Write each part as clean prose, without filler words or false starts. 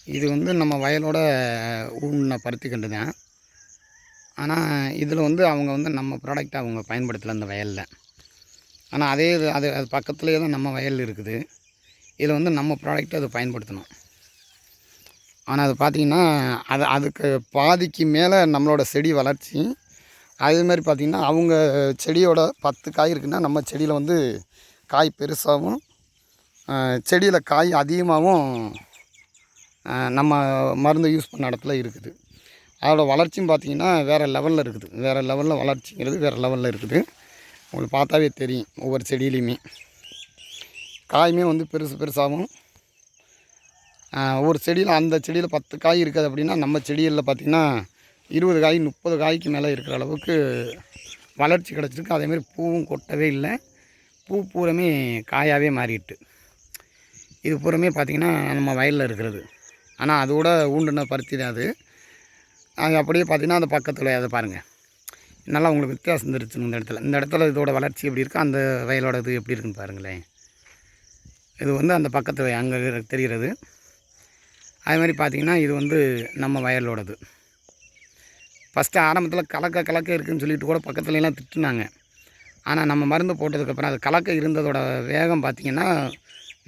இது வந்து நம்ம வயலோட ஊன பருத்தி கண்டு தான். ஆனால் இதில் வந்து அவங்க வந்து நம்ம ப்ராடக்ட்டை அவங்க பயன்படுத்தலை இந்த வயலில். ஆனால் அதே இது அது பக்கத்துலேயே தான் நம்ம வயல் இருக்குது. இதில் வந்து நம்ம ப்ராடக்ட்டை அதை பயன்படுத்தணும். ஆனால் அது பார்த்திங்கன்னா அதுக்கு பாதிக்கு மேலே நம்மளோட செடி வளர்ச்சி. அதேமாதிரி பார்த்திங்கன்னா அவங்க செடியோட 10 காய் இருக்குன்னா நம்ம செடியில் வந்து காய் பெருசாகவும் செடியில் காய் அதிகமாகவும் நம்ம மருந்து யூஸ் பண்ண இடத்துல இருக்குது. அதோடய வளர்ச்சியும் பார்த்திங்கன்னா வேறு லெவலில் இருக்குது. வேறு லெவலில் வளர்ச்சிங்கிறது வேறு லெவலில் இருக்குது. உங்களுக்கு பார்த்தாவே தெரியும். ஒவ்வொரு செடியிலையுமே காயுமே வந்து பெருசு பெருசாகவும் ஒவ்வொரு செடியில் அந்த செடியில் 10 காய் இருக்குது அப்படின்னா நம்ம செடிகளில் பார்த்திங்கன்னா 20 காய் 30 காய்க்கு மேலே இருக்கிற அளவுக்கு வளர்ச்சி கிடச்சிருக்கு. அதேமாதிரி பூவும் கொட்டவே இல்லை. பூ பூரமே காயாகவே மாறிட்டு. இது பூரமே பார்த்திங்கன்னா நம்ம வயலில் இருக்கிறது. ஆனால் அதோட ஊண்டுன பருத்தி தான் அது. அது அப்படியே பார்த்திங்கன்னா அந்த பக்கத்தில் அதை பாருங்கள், நல்லா உங்களுக்கு வித்தியாசம் தெரிஞ்சுங்க. இந்த இடத்துல இதோட வளர்ச்சி எப்படி இருக்குது, அந்த வயலோட இது எப்படி இருக்குன்னு பாருங்களேன். இது வந்து அந்த பக்கத்து அங்கே தெரிகிறது. அது மாதிரி பார்த்திங்கன்னா இது வந்து நம்ம வயலோடது. ஃபஸ்ட்டு ஆரம்பத்தில் கலக்க இருக்குதுன்னு சொல்லிட்டு கூட பக்கத்துலலாம் திட்டுனாங்க. ஆனால் நம்ம மருந்து போட்டதுக்கப்புறம் அது கலக்க இருந்ததோட வேகம் பார்த்திங்கன்னா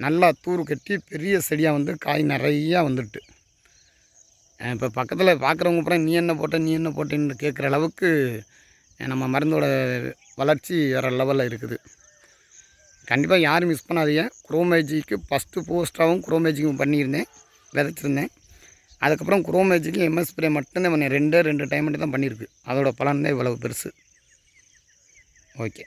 நல்லா தூர் கட்டி பெரிய செடியாக வந்து காய் நிறையா வந்துட்டு. இப்போ பக்கத்தில் பார்க்குறவங்க அப்புறம் நீ என்ன போட்டேன்னு கேட்குற அளவுக்கு நம்ம மருந்தோட வளர்ச்சி வேறு லெவலில் இருக்குது. கண்டிப்பாக யாரும் மிஸ் பண்ணாதீங்க. குரோமேஜிக்கு ஃபஸ்ட்டு போஸ்ட்டாகவும் குரோமேஜிக்கும் பண்ணியிருந்தேன், விதைச்சிருந்தேன். அதுக்கப்புறம் குரோமேஜிக்கு எம்எஸ் ஸ்ப்ரே மட்டும்தான் பண்ணேன். 2 டைம் மட்டும் தான் பண்ணியிருக்கு. அதோட பலன் தான் இவ்வளவு பெருசு. ஓகே.